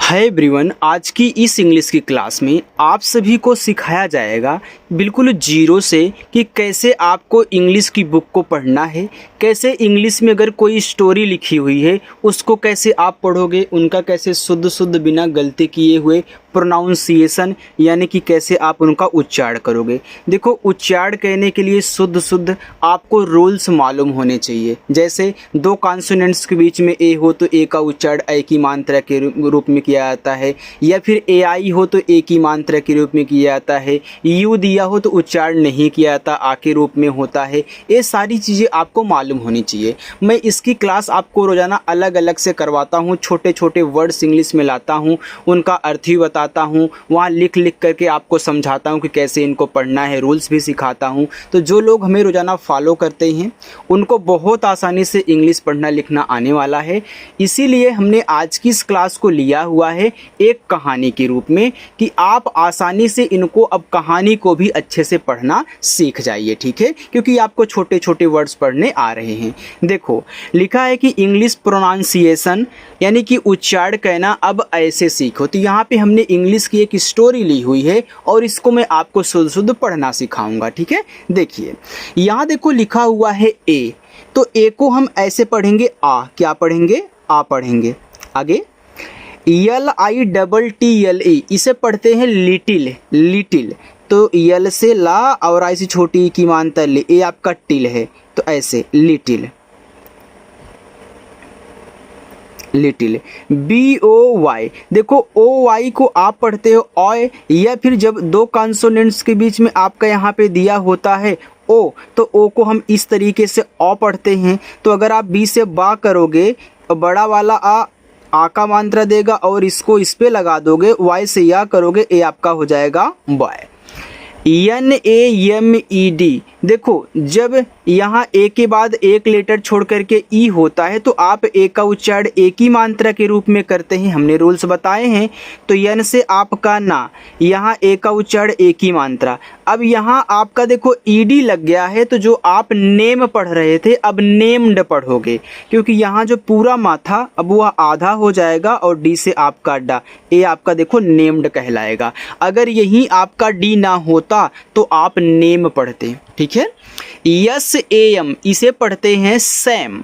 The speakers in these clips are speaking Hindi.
हाय एवरीवन, आज की इस इंग्लिश की क्लास में आप सभी को सिखाया जाएगा बिल्कुल जीरो से कि कैसे आपको इंग्लिश की बुक को पढ़ना है, कैसे इंग्लिश में अगर कोई स्टोरी लिखी हुई है उसको कैसे आप पढ़ोगे, उनका कैसे शुद्ध शुद्ध बिना गलती किए हुए प्रोनाउंसिएशन यानी कि कैसे आप उनका उच्चारण करोगे। देखो, उच्चारण कहने के लिए शुद्ध शुद्ध आपको रूल्स मालूम होने चाहिए। जैसे दो कॉन्सोनेंट्स के बीच में ए हो तो ए का उच्चारण ए की मात्रा के रूप में किया जाता है, या फिर ए आई हो तो ए की मात्रा के रूप में किया जाता है, यू दिया हो तो उच्चारण नहीं किया जाता, आ के रूप में होता है। ये सारी चीज़ें आपको मालूम होनी चाहिए। मैं इसकी क्लास आपको रोज़ाना अलग अलग से करवाता हूँ, छोटे छोटे वर्ड्स इंग्लिश में लाता हूँ, उनका अर्थ भी बताता हूँ, वहाँ लिख लिख करके आपको समझाता हूँ कि कैसे इनको पढ़ना है, रूल्स भी सिखाता हूँ। तो जो लोग हमें रोज़ाना फॉलो करते हैं उनको बहुत आसानी से इंग्लिश पढ़ना लिखना आने वाला है। इसीलिए हमने आज की इस क्लास को लिया हुआ है एक कहानी के रूप में कि आप आसानी से इनको अब कहानी को भी अच्छे से पढ़ना सीख जाइए, ठीक है, क्योंकि आपको छोटे छोटे वर्ड्स पढ़ने आ रहे हैं। देखो, लिखा है कि इंग्लिश प्रोनाउंसिएशन यानी कि उच्चारण कहना अब ऐसे सीखो। तो यहाँ पे हमने इंग्लिश की एक स्टोरी ली हुई है और इसको मैं आपको शुद्ध शुद्ध पढ़ना सिखाऊंगा, ठीक है। देखिए, यहाँ देखो लिखा हुआ है ए, तो ए को हम ऐसे पढ़ेंगे आ। क्या पढ़ेंगे? आ पढ़ेंगे। आगे LITTLE, इसे पढ़ते हैं लिटिल। लिटिल तो यल से ला और ऐसी छोटी की मानता ले, ये आपका टिल है, तो ऐसे लिटिल। लिटिल BOY, देखो OY को आप पढ़ते हो ऑय, या फिर जब दो कॉन्सोनेंट्स के बीच में आपका यहाँ पे दिया होता है ओ, तो ओ को हम इस तरीके से ओ पढ़ते हैं। तो अगर आप बी से बा करोगे तो बड़ा वाला आ का मात्रा देगा और इसको इस पे लगा दोगे, वाई से या करोगे, ए आपका हो जाएगा बॉय। NAMED, देखो जब यहाँ ए के बाद एक लेटर छोड़ करके ई होता है तो आप ए का उच्चारण ए की मात्रा के रूप में करते हैं, हमने रूल्स बताए हैं। तो यन से आपका ना, यहाँ ए का उच्चारण ए की मात्रा। अब यहाँ आपका देखो ईडी लग गया है, तो जो आप नेम पढ़ रहे थे अब नेम्ड पढ़ोगे, क्योंकि यहाँ जो पूरा माथा अब वह आधा हो जाएगा और डी से आपका डा, ए आपका देखो नेम्ड कहलाएगा। अगर यही आपका डी ना होता तो आप नेम पढ़ते, ठीक है। SAM, इसे पढ़ते हैं सैम,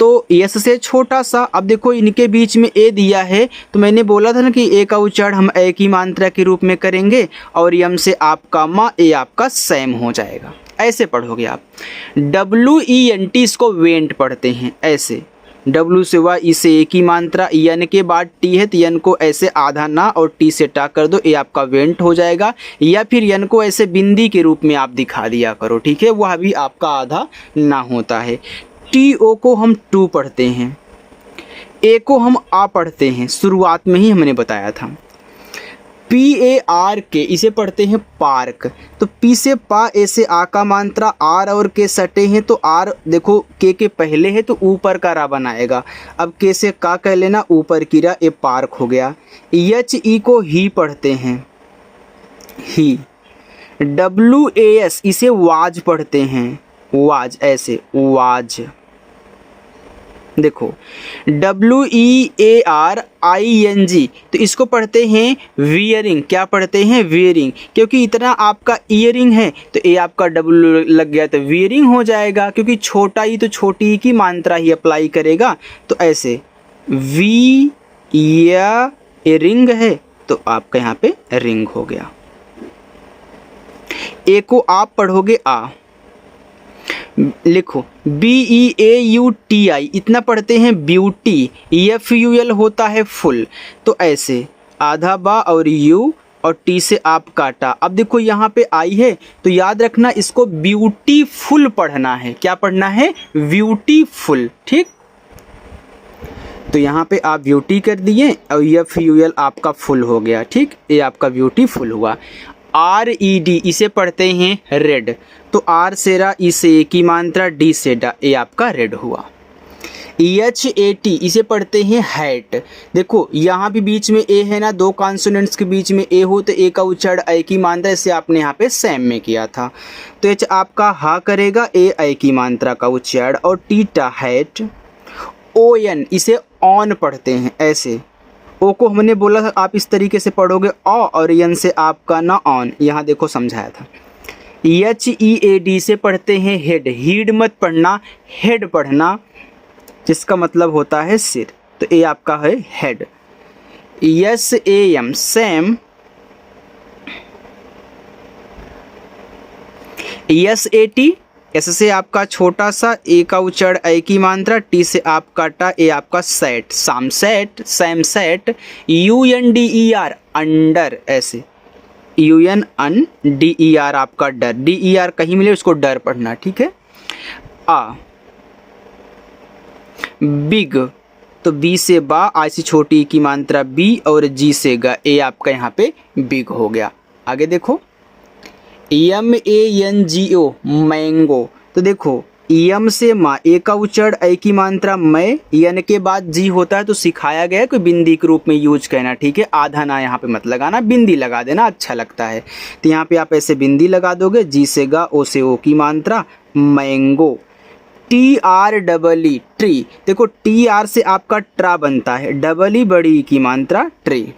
तो यस से छोटा सा। अब देखो इनके बीच में ए दिया है, तो मैंने बोला था ना कि ए का उच्चारण हम ए की मात्रा के रूप में करेंगे और यम से आपका माँ, ए आपका सैम हो जाएगा। ऐसे पढ़ोगे आप। WENT, इसको वेंट पढ़ते हैं ऐसे। W से वाई, इसे ए की मात्रा, यन के बाद टी है तो यन को ऐसे आधा ना और टी से टा कर दो, ए आपका वेंट हो जाएगा। या फिर यन को ऐसे बिंदी के रूप में आप दिखा दिया करो, ठीक है, वह भी आपका आधा ना होता है। TO को हम टू पढ़ते हैं, ए को हम आ पढ़ते हैं, शुरुआत में ही हमने बताया था। PARK, इसे पढ़ते हैं पार्क, तो पी से पा, ए से आ का मात्रा, आर और के सटे हैं तो आर देखो के पहले है तो ऊपर का रा बनाएगा। अब के से का कह लेना, ऊपर की रा, ए पार्क हो गया। HE को ही पढ़ते हैं, ही। WAS, इसे वाज पढ़ते हैं, वाज, ऐसे वाज। देखो WEARING, तो इसको पढ़ते हैं वियरिंग। क्या पढ़ते हैं? वियरिंग, क्योंकि इतना आपका ईयरिंग है तो ए आपका डब्ल्यू लग गया तो वियरिंग हो जाएगा, क्योंकि छोटा ही तो छोटी ही की मात्रा ही अप्लाई करेगा। तो ऐसे वी या रिंग है तो आपका यहाँ पे रिंग हो गया। ए को आप पढ़ोगे आ। लिखो BEAUTI, इतना पढ़ते हैं ब्यूटी। FUL होता है फुल, तो ऐसे आधा बा और यू और टी से आप काटा। अब देखो यहाँ पे आई है तो याद रखना इसको ब्यूटीफुल पढ़ना है। क्या पढ़ना है? ब्यूटीफुल, ठीक। तो यहाँ पे आप ब्यूटी कर दिए और FUL आपका फुल हो गया, ठीक, ये आपका ब्यूटीफुल हुआ। RED, इसे पढ़ते हैं रेड, तो आर से रा, इसे ए की मात्रा, डी से डा, ए आपका रेड हुआ। HAT, इसे पढ़ते हैं हैट। देखो यहाँ भी बीच में ए है ना, दो कॉन्सोनेंट्स के बीच में ए हो तो ए का उच्चारण ए की मात्रा, इसे आपने यहाँ पे सैम में किया था। तो एच आपका हा करेगा, ए की मात्रा का उच्चारण, और टीटा हैट। ON, इसे ऑन पढ़ते हैं ऐसे, ओ को हमने बोला था आप इस तरीके से पढ़ोगे ऑ, और यन से आपका ना ऑन, यहाँ देखो समझाया था। HEAD से पढ़ते हैं हेड, हीड मत पढ़ना, हेड पढ़ना, जिसका मतलब होता है सिर, तो ये आपका है head. SAM Sam, SAT, S से आपका छोटा सा, ए का उच्चारण ए की मात्रा, टी से आपका टा, ए आपका सेट, साम set, Sam set. UNDER under, ऐसे UNDER आपका डर, DER कहीं मिले उसको डर पढ़ना, ठीक है। आ बिग, तो बी से बा, आई से छोटी की मात्रा बी, और जी से गा, ए आपका यहाँ पे बिग हो गया। आगे देखो MANGO मैंगो, तो देखो यम से मा, ए का उच्चारण ए की मात्रा मैं, यन के बाद जी होता है तो सिखाया गया है कोई बिंदी के रूप में यूज करना, ठीक है। आधा ना यहाँ पे मत लगाना, बिंदी लगा देना, अच्छा लगता है। तो यहाँ पे आप ऐसे बिंदी लगा दोगे, जी से गा, ओ से ओ की मात्रा, मैंगो। TREE ट्री, देखो TR से आपका ट्रा बनता है, डबल ई बड़ी की मात्रा ट्री।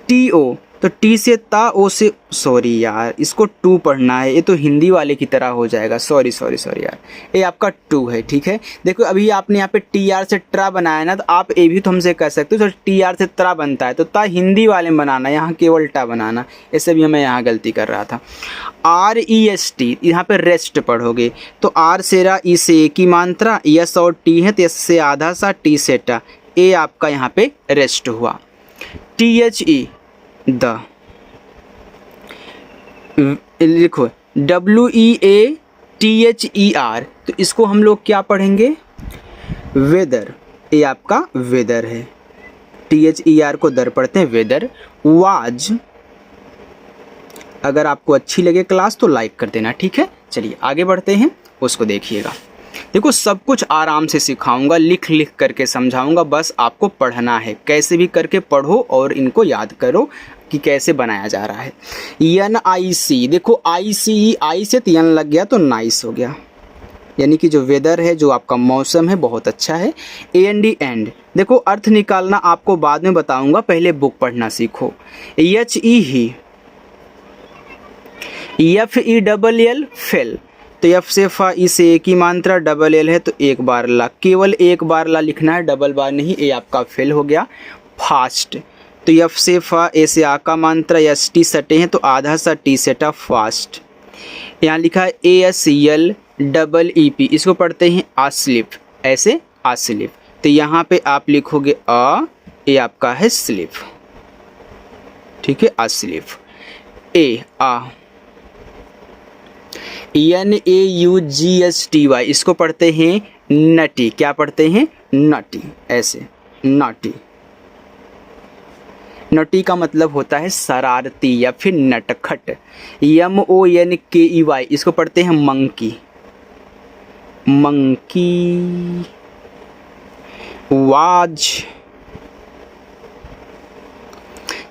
TO, तो टी से ता, ओ से, सॉरी यार इसको टू पढ़ना है, ये तो हिंदी वाले की तरह हो जाएगा, सॉरी यार, ये आपका टू है, ठीक है। देखो अभी आपने यहाँ पे TR से ट्रा बनाया ना, तो आप ये भी तो हमसे कह सकते हो, तो TR से त्रा बनता है, तो ता हिंदी वाले में बनाना, यहाँ केवल टा बनाना, ऐसे भी मैं यहाँ गलती कर रहा था। REST, यहाँ पे रेस्ट पढ़ोगे, तो R से रा, ई से ए की मात्रा, यस और टी है, तो यस से आधा सा, टी से टा, ए आपका यहाँ पे रेस्ट हुआ। THE द, लिखो WEATHER, तो इसको हम लोग क्या पढ़ेंगे, वेदर, ये आपका वेदर है, THER को दर पढ़ते हैं, वेदर। वाज, अगर आपको अच्छी लगे क्लास तो लाइक कर देना, ठीक है। चलिए आगे बढ़ते हैं, उसको देखिएगा। देखो सब कुछ आराम से सिखाऊंगा, लिख लिख करके समझाऊंगा, बस आपको पढ़ना है, कैसे भी करके पढ़ो और इनको याद करो कि कैसे बनाया जा रहा है। NIC, देखो ICE, आई से यन लग गया तो नाइस हो गया, यानी कि जो वेदर है, जो आपका मौसम है, बहुत अच्छा है। AND एंड, देखो अर्थ निकालना आपको बाद में बताऊंगा, पहले बुक पढ़ना सीखो। HE ही, FELL फेल, तो एफ से फा, ई से ए की मात्रा, डबल एल है तो एक बार ला, केवल एक बार ला लिखना है, डबल बार नहीं, ए आपका फेल हो गया। फास्ट, तो एफ से फा, ए से आ का मात्रा, एस टी सटे हैं तो आधा सा, टी सेटा, फास्ट। यहाँ लिखा है ASLEEP, इसको पढ़ते हैं आस्लिप, ऐसे आस्लिप, तो यहाँ पे आप लिखोगे आ, ए आपका है स्लिप, ठीक है, आस्लिप। ए आ, NAUGSTY, इसको पढ़ते हैं नटी, क्या पढ़ते हैं, नटी, ऐसे नटी। नटी का मतलब होता है शरारती या फिर नटखट। MONKEY, इसको पढ़ते हैं monkey, monkey. Was,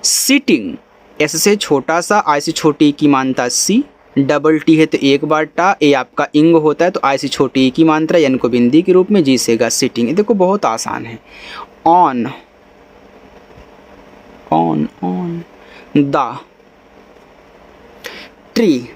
sitting, S से छोटा सा, आई से छोटी की मात्रा सी, डबल टी है तो एक बार टा, ए आपका इंग होता है तो आई से छोटी की मात्रा, एन को बिंदी के रूप में, जी सेगा सिटिंग। देखो बहुत आसान है। On, on on, the tree.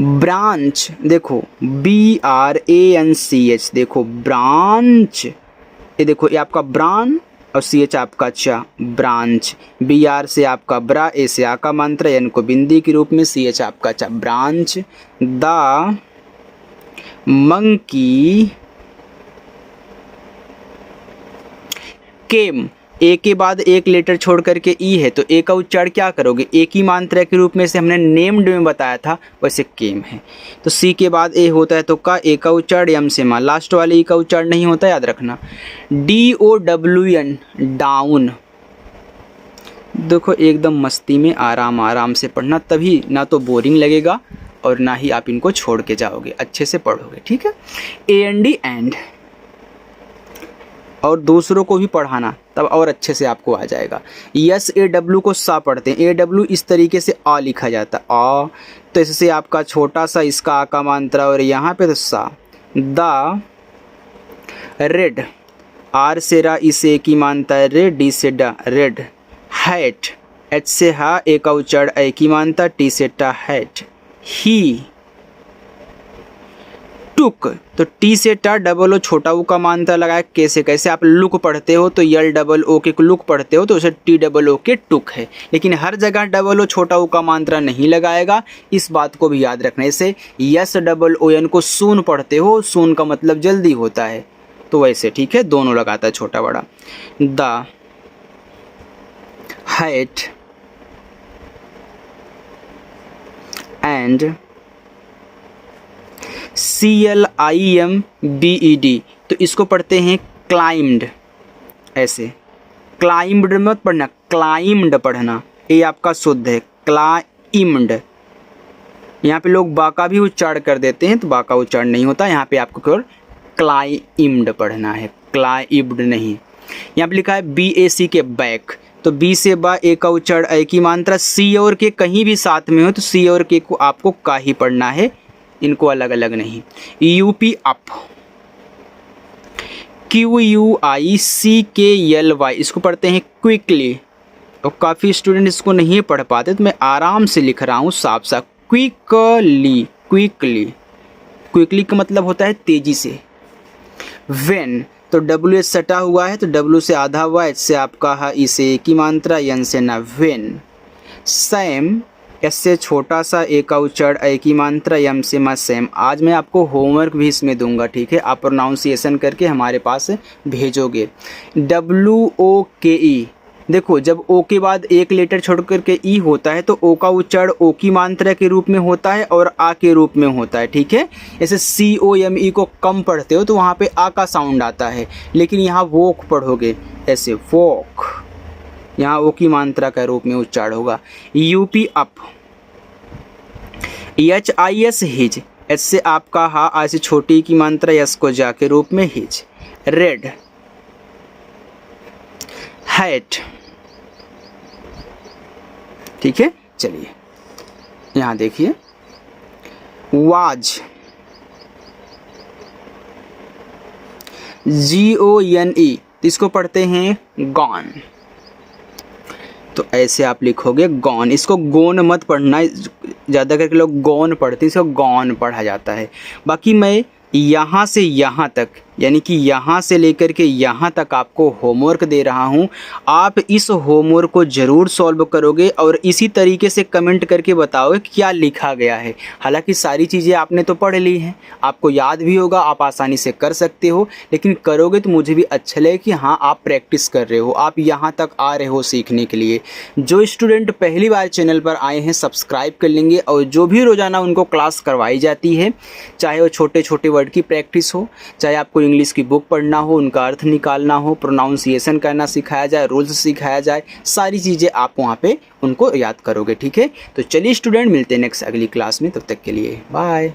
Branch, देखो BRANCH, देखो ब्रांच, ये देखो ये आपका ब्रान और CH आपका चा, ब्रांच। BR से आपका ब्रा, ए से आ का मंत्र, एन को बिंदी के रूप में, CH आपका चा, ब्रांच। द मंकी केम, ए के बाद एक लेटर छोड़ करके ई है तो ए का उच्चारण क्या करोगे, ए की मात्रा के रूप में से हमने नेम्ड में बताया था, वैसे केम है। तो सी के बाद ए होता है तो का, ए का उच्चारण, एम से मा, लास्ट वाले ई का उच्चारण नहीं होता, याद रखना। DOWN डाउन, देखो एकदम मस्ती में आराम आराम से पढ़ना, तभी ना तो बोरिंग लगेगा और ना ही आप इनको छोड़ के जाओगे, अच्छे से पढ़ोगे, ठीक है। AND एंड, और दूसरों को भी पढ़ाना तब और अच्छे से आपको आ जाएगा। SAW को सा पढ़ते हैं, AW इस तरीके से आ लिखा जाता है, आ, तो इससे आपका छोटा सा, इसका आ का मात्रा, और यहाँ पे तो सा। द रेड, आर से रा, इसे एक ही मानता है रे, डी से डा रेड। हैट, एच से हा, एक उच्चार एक ही मानता, टी से टा हैट। ही टुक, तो टी से टा डबल ओ छोटा ऊ का मानता लगाया। कैसे कैसे आप लुक पढ़ते हो तो यल डबल ओ के लुक पढ़ते हो तो उसे टी डबल ओ के टुक है, लेकिन हर जगह डबल ओ छोटा ऊ का मात्रा नहीं लगाएगा, इस बात को भी याद रखने से। यस डबल ओ एन को सून पढ़ते हो, सून का मतलब जल्दी होता है, तो वैसे ठीक है, दोनों लगाता है छोटा बड़ा। द हैट एंड CLIMBED, तो इसको पढ़ते हैं क्लाइम्ड। ऐसे क्लाइम्ड मत पढ़ना, क्लाइम्ड पढ़ना, ये आपका शुद्ध है, क्लाइम्ड। यहाँ पे लोग बा का भी उच्चारण कर देते हैं, तो बा का उच्चारण नहीं होता, यहाँ पे आपको केवल क्लाइम्ड पढ़ना है, क्लाइम्ड नहीं। यहाँ पे लिखा है BAC के बैक, तो बी से बा, ए का उच्चारण ए की मात्रा, सी और के कहीं भी साथ में हो तो सी और के को आपको का ही पढ़ना है, इनको अलग अलग नहीं। UP अप, QUICKLY, इसको पढ़ते हैं क्विकली, और काफ़ी स्टूडेंट इसको नहीं पढ़ पाते, तो मैं आराम से लिख रहा हूँ साफ साफ, क्विकली। क्विकली, क्विकली का मतलब होता है तेजी से। वेन, तो WH सटा हुआ है तो W से आधा हुआ, H से आपका है, इसे एक ही मात्रा, N से ना, वेन। सैम, एस से छोटा सा, ए का उच्चारण एक ही मात्रा, एम से मा, सेम। आज मैं आपको होमवर्क भी इसमें दूंगा, ठीक है, आप प्रोनाउंसिएशन करके हमारे पास भेजोगे। WOKE, देखो जब ओ के बाद एक लेटर छोड़ करके ई होता है तो ओ का उच्चारण ओ की मात्रा के रूप में होता है और आ के रूप में होता है, ठीक है। जैसे COME को कम पढ़ते हो तो वहाँ पे आ का साउंड आता है, लेकिन यहाँ वोक पढ़ोगे ऐसे, वोक, यहाँ ओ की मात्रा का रूप में उच्चारण होगा। UP up, HIS his, H से आपका हा, आ से छोटी की मात्रा, यस को जा के रूप में हिज। रेड, हैट, ठीक है। चलिए यहाँ देखिए, वाज, GONE, इसको पढ़ते हैं गॉन, तो ऐसे आप लिखोगे गॉन। इसको गोन मत पढ़ना, ज़्यादा करके लोग गॉन पढ़ते हैं, इसको गॉन पढ़ा जाता है। बाकी मैं यहाँ से यहाँ तक, यानी कि यहाँ से लेकर के यहाँ तक आपको होमवर्क दे रहा हूँ, आप इस होमवर्क को ज़रूर सॉल्व करोगे और इसी तरीके से कमेंट करके बताओगे क्या लिखा गया है। हालांकि सारी चीज़ें आपने तो पढ़ ली हैं, आपको याद भी होगा, आप आसानी से कर सकते हो, लेकिन करोगे तो मुझे भी अच्छा लगे कि हाँ आप प्रैक्टिस कर रहे हो, आप यहाँ तक आ रहे हो सीखने के लिए। जो स्टूडेंट पहली बार चैनल पर आए हैं सब्सक्राइब कर लेंगे, और जो भी रोज़ाना उनको क्लास करवाई जाती है, चाहे वो छोटे छोटे वर्ड की प्रैक्टिस हो, चाहे आपको इंग्लिश की बुक पढ़ना हो, उनका अर्थ निकालना हो, प्रोनाउंसिएशन करना सिखाया जाए, रूल्स सिखाया जाए, सारी चीज़ें आप वहाँ पे उनको याद करोगे, ठीक है। तो चलिए स्टूडेंट, मिलते हैं नेक्स्ट अगली क्लास में, तब तक के लिए बाय।